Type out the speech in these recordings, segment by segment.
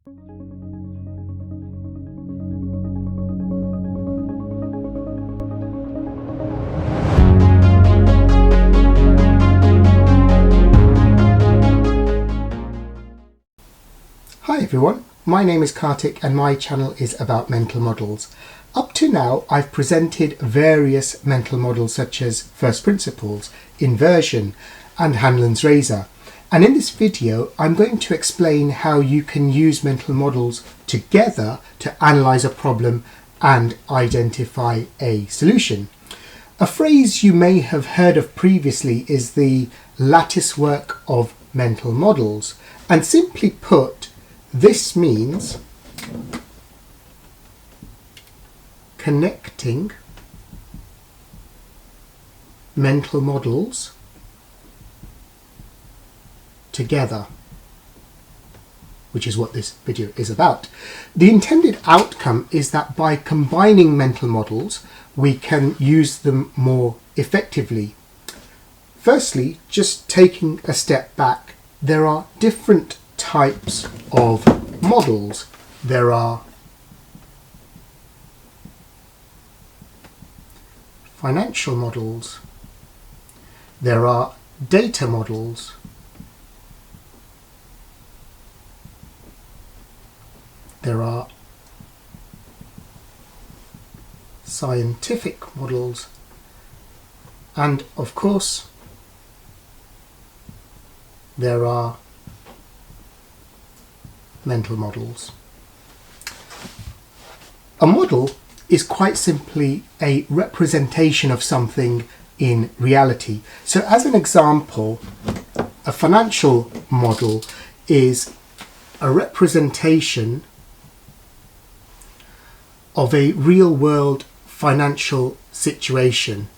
Hi everyone, my name is Kartik and my channel is about mental models. Up to now I've presented various mental models such as first principles, inversion and Hanlon's razor, and in this video I'm going to explain how you can use mental models together to analyse a problem and identify a solution. A phrase you may have heard of previously is the latticework of mental models, and simply put, this means connecting mental models together, which is what this video is about. The intended outcome is that by combining mental models, we can use them more effectively. Firstly, just taking a step back, there are different types of models. There are financial models, there are data models, there are scientific models, and of course there are mental models. A model is quite simply a representation of something in reality. So as an example, a financial model is a representation of a real-world financial situation.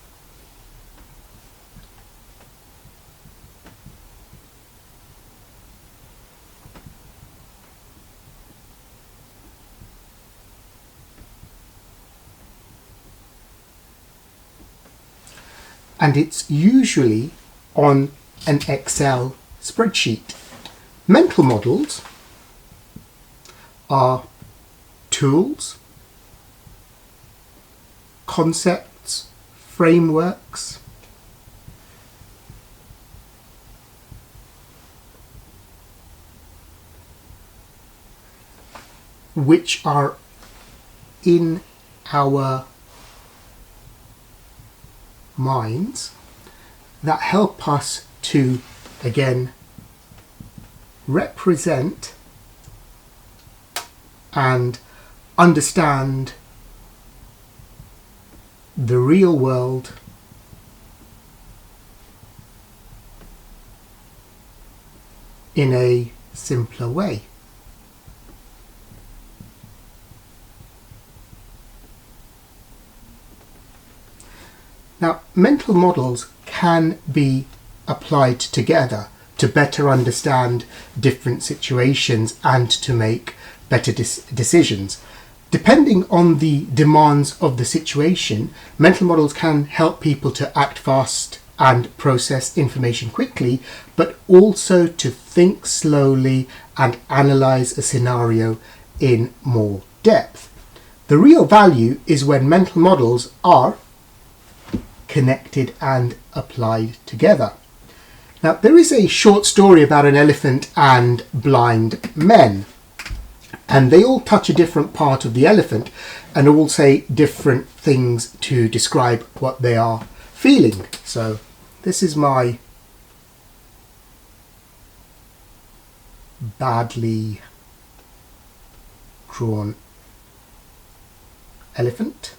And it's usually on an Excel spreadsheet. Mental models are tools, concepts, frameworks, which are in our minds that help us to, again, represent and understand the real world in a simpler way. Now, mental models can be applied together to better understand different situations and to make better decisions. Depending on the demands of the situation, mental models can help people to act fast and process information quickly, but also to think slowly and analyse a scenario in more depth. The real value is when mental models are connected and applied together. Now, there is a short story about an elephant and blind men, and they all touch a different part of the elephant and all say different things to describe what they are feeling. So this is my badly drawn elephant.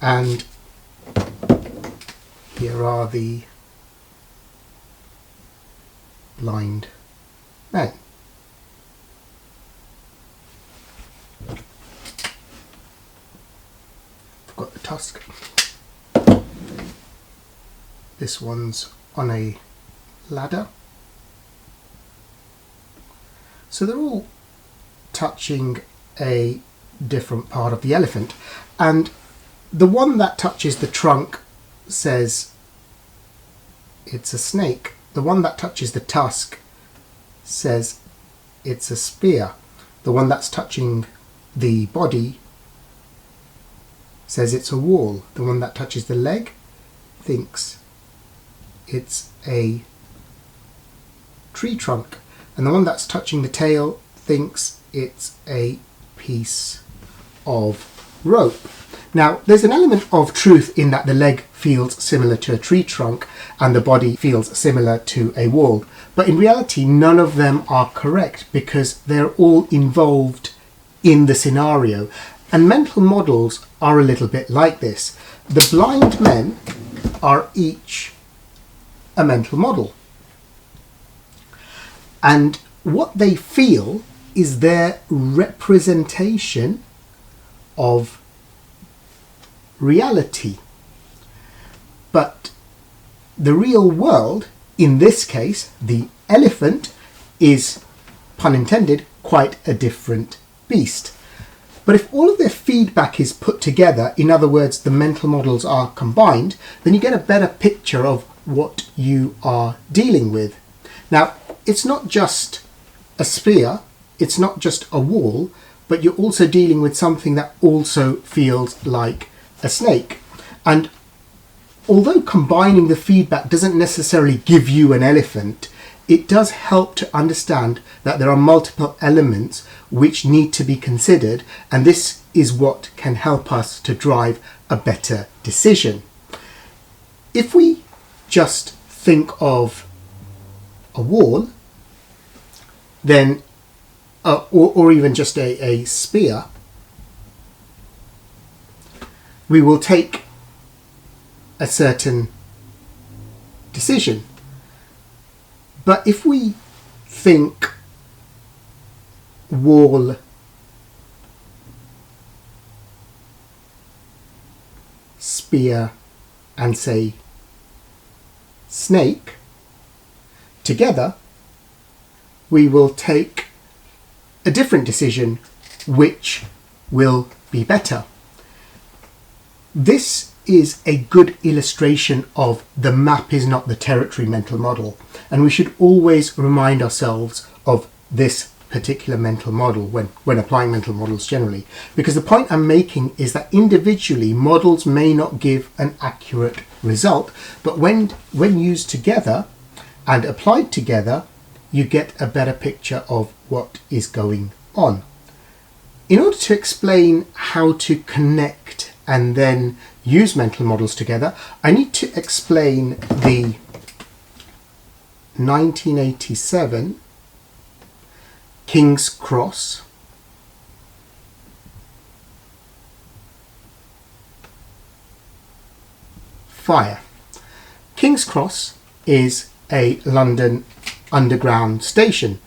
And here are the blind men. I've got the tusk. This one's on a ladder. So they're all touching a different part of the elephant. And the one that touches the trunk says it's a snake. The one that touches the tusk says it's a spear. The one that's touching the body says it's a wall. The one that touches the leg thinks it's a tree trunk. And the one that's touching the tail thinks it's a piece of rope. Now, there's an element of truth in that the leg feels similar to a tree trunk and the body feels similar to a wall. But in reality, none of them are correct because they're all involved in the scenario. And mental models are a little bit like this. The blind men are each a mental model. And what they feel is their representation of reality. But the real world, in this case, the elephant, is, pun intended, quite a different beast. But if all of their feedback is put together, in other words, the mental models are combined, then you get a better picture of what you are dealing with. Now, it's not just a spear, it's not just a wall, but you're also dealing with something that also feels like a snake. And although combining the feedback doesn't necessarily give you an elephant, it does help to understand that there are multiple elements which need to be considered, and this is what can help us to drive a better decision. If we just think of a wall, then or even just a spear, we will take a certain decision. But if we think wall, spear, and say snake together, we will take a different decision which will be better. This is a good illustration of the map is not the territory mental model, and we should always remind ourselves of this particular mental model when applying mental models generally, because the point I'm making is that individually models may not give an accurate result, but when used together and applied together, you get a better picture of what is going on. In order to explain how to connect and then use mental models together, I need to explain the 1987 King's Cross fire. King's Cross is a London underground station,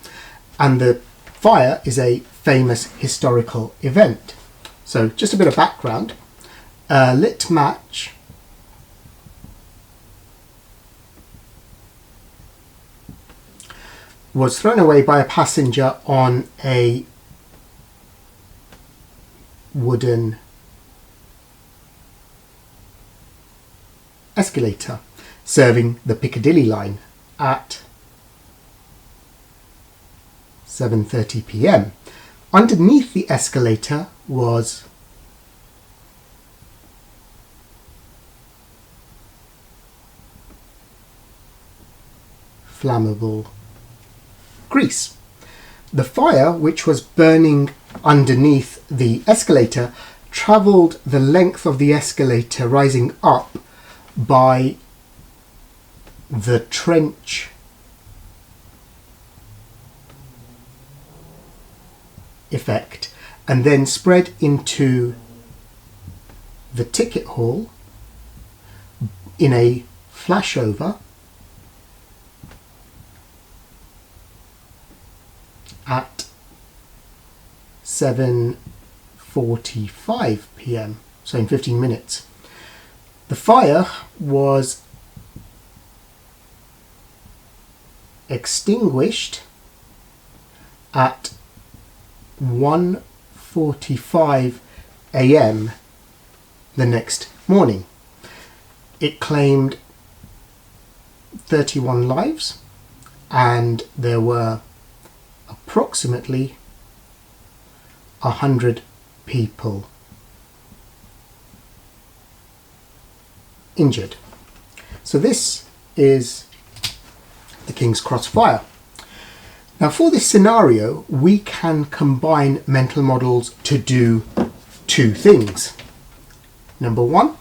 and the fire is a famous historical event. So just a bit of background. A lit match was thrown away by a passenger on a wooden escalator serving the Piccadilly line at 7:30 p.m. Underneath the escalator was flammable grease. The fire, which was burning underneath the escalator, travelled the length of the escalator, rising up by the trench effect, and then spread into the ticket hall in a flashover at 7:45 p.m, so in 15 minutes. The fire was extinguished at 1:45 a.m. the next morning. It claimed 31 lives, and there were approximately 100 people injured. So this is the King's Cross fire. Now for this scenario, we can combine mental models to do two things. Number one,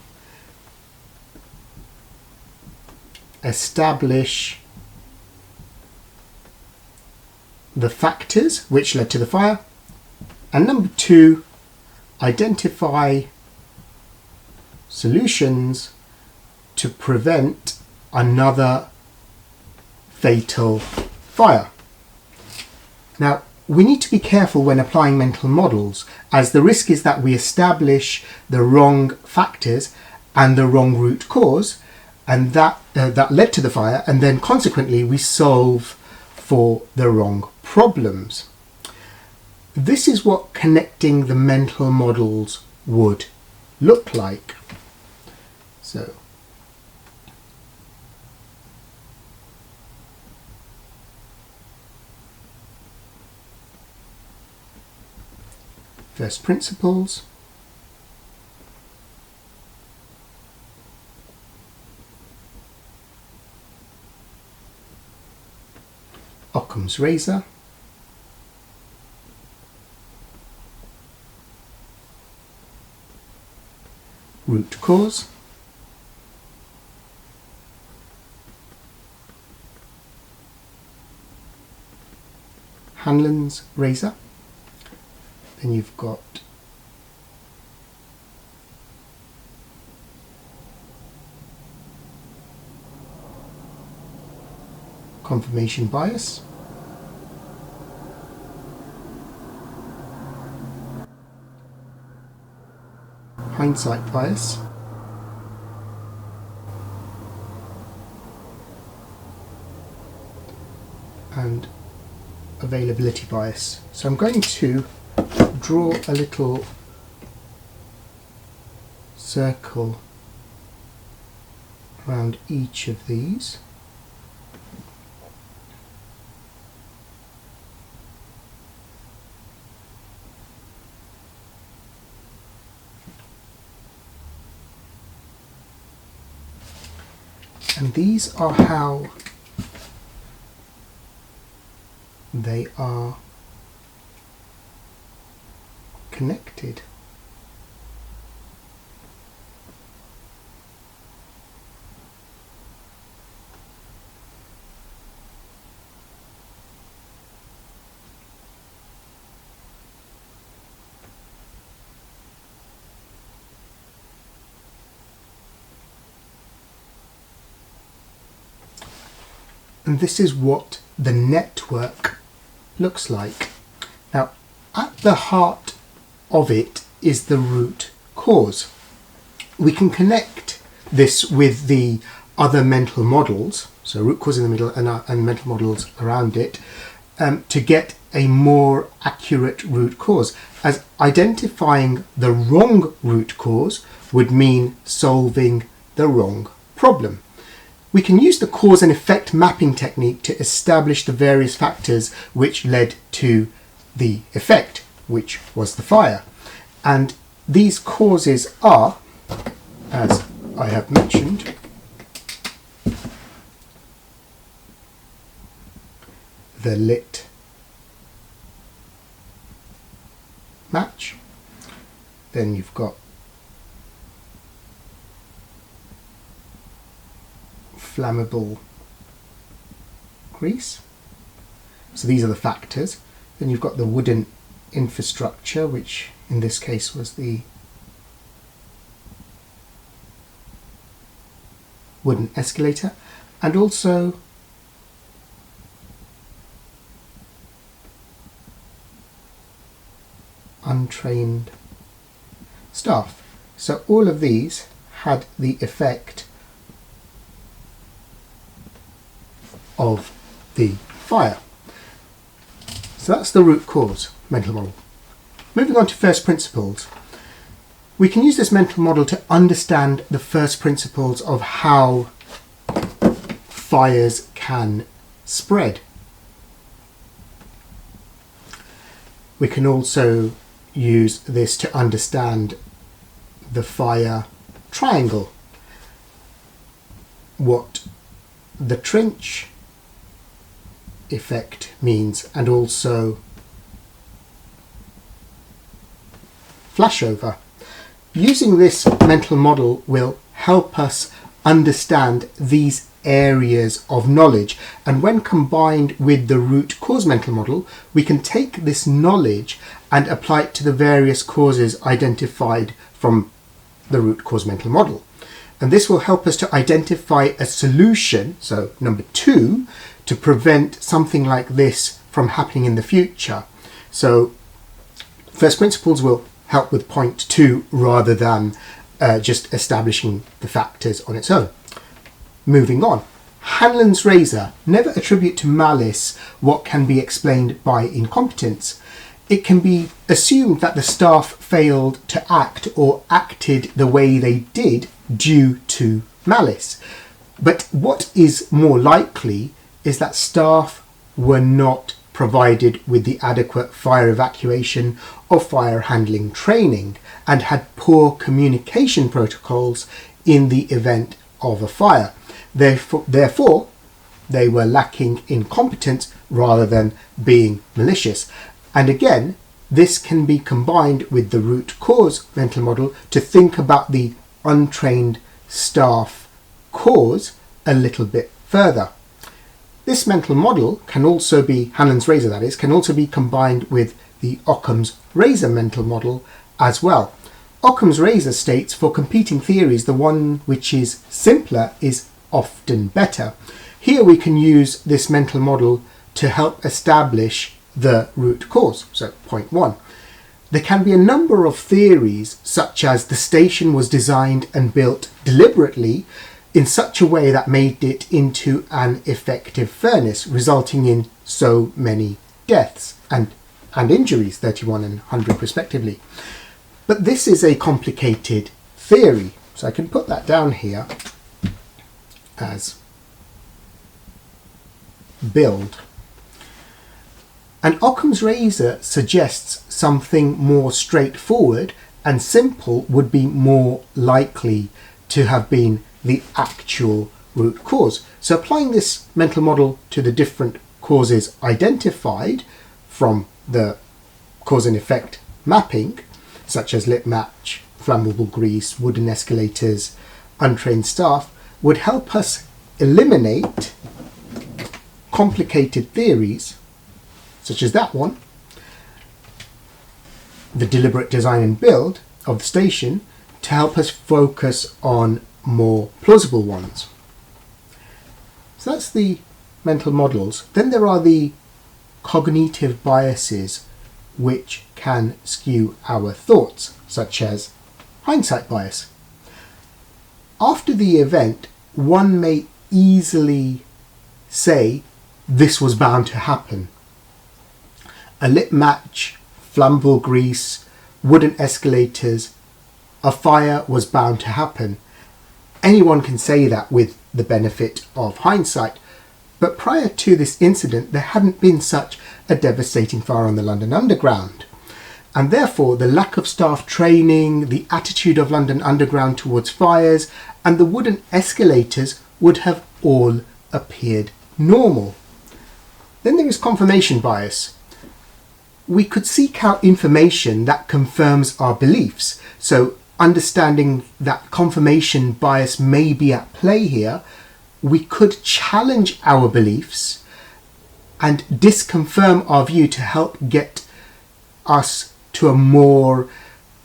establish the factors which led to the fire, and number two, identify solutions to prevent another fatal fire. Now, we need to be careful when applying mental models, as the risk is that we establish the wrong factors and the wrong root cause, and that led to the fire, and then consequently we solve for the wrong problems. This is what connecting the mental models would look like. So first principles, Occam's razor, root cause, Hanlon's razor. Then you've got confirmation bias, hindsight bias, and availability bias. So I'm going to draw a little circle around each of these. And these are how they are connected. And this is what the network looks like. Now, at the heart of it is the root cause. We can connect this with the other mental models, so root cause in the middle and mental models around it, to get a more accurate root cause, as identifying the wrong root cause would mean solving the wrong problem. We can use the cause and effect mapping technique to establish the various factors which led to the effect, which was the fire. And these causes are, as I have mentioned, the lit match. Then you've got flammable grease. So these are the factors. Then you've got the wooden infrastructure, which in this case was the wooden escalator, and also untrained staff. So all of these had the effect of the fire. So that's the root cause mental model. Moving on to first principles. We can use this mental model to understand the first principles of how fires can spread. We can also use this to understand the fire triangle, what the trench effect means, and also flashover. Using this mental model will help us understand these areas of knowledge, and when combined with the root cause mental model, we can take this knowledge and apply it to the various causes identified from the root cause mental model. And this will help us to identify a solution, so number 2, to prevent something like this from happening in the future. So first principles will help with point 2 rather than just establishing the factors on its own. Moving on. Hanlon's razor. Never attribute to malice what can be explained by incompetence. It can be assumed that the staff failed to act or acted the way they did due to malice. But what is more likely is that staff were not provided with the adequate fire evacuation or fire handling training and had poor communication protocols in the event of a fire. Therefore, they were lacking in competence rather than being malicious. And again, this can be combined with the root cause mental model to think about the untrained staff cause a little bit further. This mental model can also be, Hanlon's razor that is, can also be combined with the Occam's razor mental model as well. Occam's razor states for competing theories, the one which is simpler is often better. Here we can use this mental model to help establish the root cause. So point 1. There can be a number of theories, such as the station was designed and built deliberately in such a way that made it into an effective furnace, resulting in so many deaths and injuries, 31 and 100 respectively. But this is a complicated theory, so I can put that down here as build. And Occam's razor suggests something more straightforward and simple would be more likely to have been the actual root cause. So applying this mental model to the different causes identified from the cause and effect mapping, such as lit match, flammable grease, wooden escalators, untrained staff, would help us eliminate complicated theories such as that one, the deliberate design and build of the station, to help us focus on more plausible ones. So that's the mental models. Then there are the cognitive biases which can skew our thoughts, such as hindsight bias. After the event, one may easily say this was bound to happen. A lit match, flammable grease, wooden escalators, a fire was bound to happen. Anyone can say that with the benefit of hindsight, but prior to this incident there hadn't been such a devastating fire on the London Underground, and therefore the lack of staff training, the attitude of London Underground towards fires, and the wooden escalators would have all appeared normal. Then there is confirmation bias. We could seek out information that confirms our beliefs. So understanding that confirmation bias may be at play here, we could challenge our beliefs and disconfirm our view to help get us to a more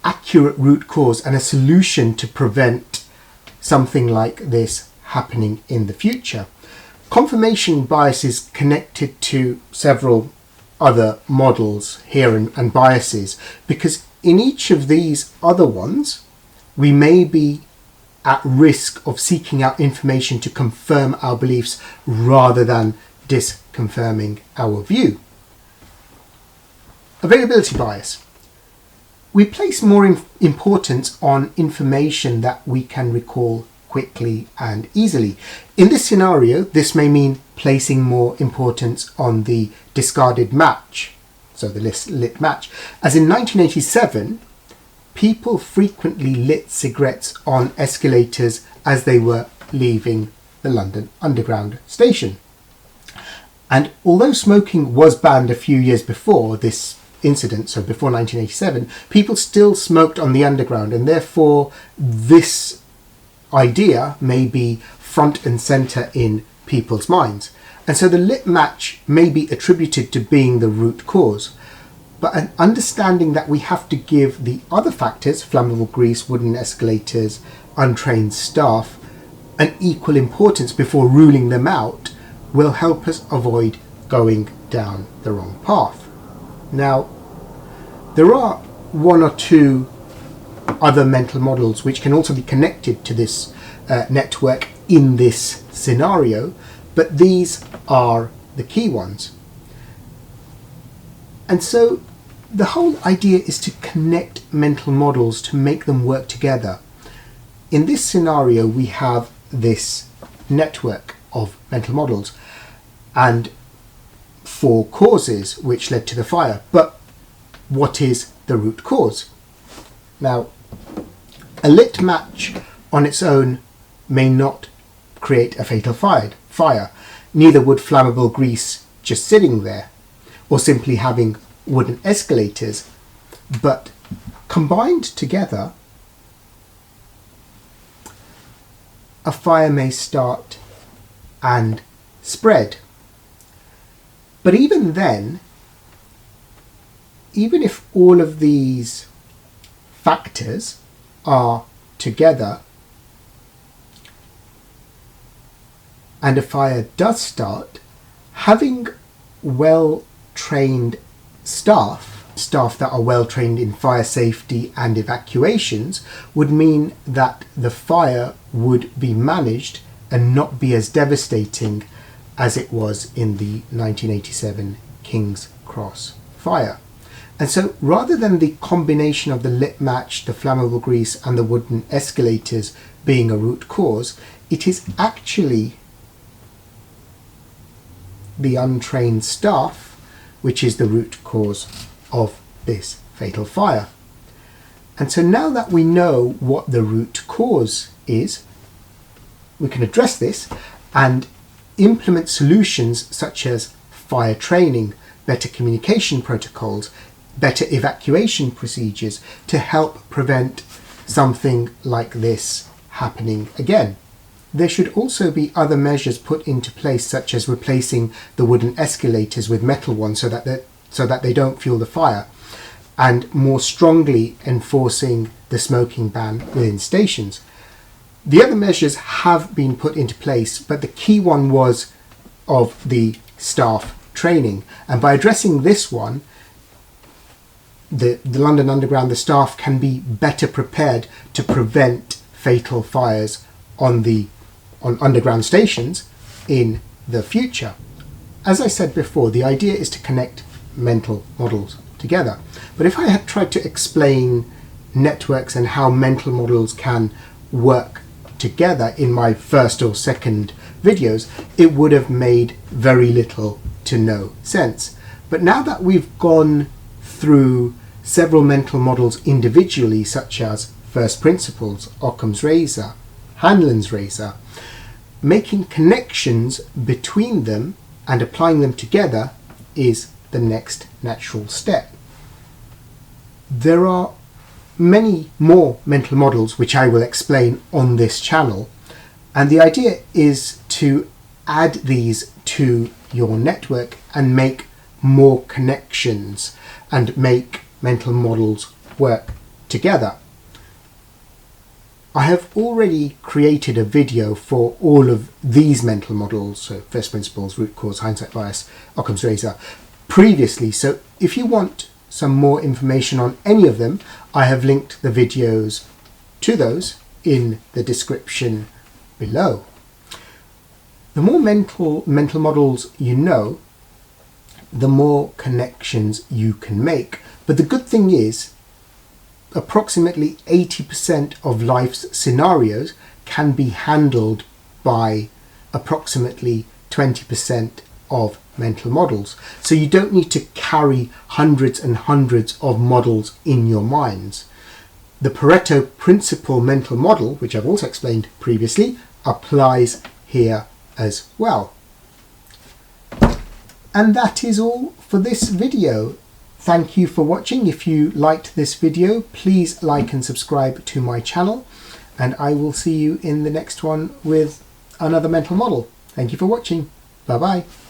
accurate root cause and a solution to prevent something like this happening in the future. Confirmation bias is connected to several other models here and biases, because in each of these other ones we may be at risk of seeking out information to confirm our beliefs rather than disconfirming our view. Availability bias. We place more importance on information that we can recall quickly and easily. In this scenario, this may mean placing more importance on the discarded match, so the lit match. As in 1987, people frequently lit cigarettes on escalators as they were leaving the London Underground station. And although smoking was banned a few years before this incident, so before 1987, people still smoked on the Underground, and therefore this idea may be front and centre in people's minds. And so the lit match may be attributed to being the root cause. But an understanding that we have to give the other factors, flammable grease, wooden escalators, untrained staff, an equal importance before ruling them out will help us avoid going down the wrong path. Now, there are one or two other mental models which can also be connected to this network in this scenario, but these are the key ones. And so the whole idea is to connect mental models to make them work together. In this scenario, we have this network of mental models and 4 causes which led to the fire. But what is the root cause? Now, a lit match on its own may not create a fatal fire. Neither would flammable grease just sitting there, or simply having wooden escalators. But combined together, a fire may start and spread. But even then, even if all of these factors are together and a fire does start, having well-trained staff that are well-trained in fire safety and evacuations would mean that the fire would be managed and not be as devastating as it was in the 1987 King's Cross fire. And so rather than the combination of the lit match, the flammable grease and the wooden escalators being a root cause, it is actually the untrained staff which is the root cause of this fatal fire. And so now that we know what the root cause is, we can address this and implement solutions such as fire training, better communication protocols, better evacuation procedures to help prevent something like this happening again. There should also be other measures put into place, such as replacing the wooden escalators with metal ones so that they don't fuel the fire, and more strongly enforcing the smoking ban within stations. The other measures have been put into place, but the key one was of the staff training. And by addressing this one, the London Underground, the staff can be better prepared to prevent fatal fires on underground stations in the future. As I said before, the idea is to connect mental models together. But if I had tried to explain networks and how mental models can work together in my first or second videos, it would have made very little to no sense. But now that we've gone through several mental models individually, such as first principles, Occam's razor, Hanlon's razor, making connections between them and applying them together is the next natural step. There are many more mental models which I will explain on this channel, and the idea is to add these to your network and make more connections and make mental models work together. I have already created a video for all of these mental models, so first principles, root cause, hindsight bias, Occam's razor, previously, so if you want some more information on any of them, I have linked the videos to those in the description below. The more mental models you know, the more connections you can make. But the good thing is, approximately 80% of life's scenarios can be handled by approximately 20% of mental models. So you don't need to carry hundreds and hundreds of models in your minds. The Pareto principle mental model, which I've also explained previously, applies here as well. And that is all for this video. Thank you for watching. If you liked this video, please like and subscribe to my channel, and I will see you in the next one with another mental model. Thank you for watching. Bye bye.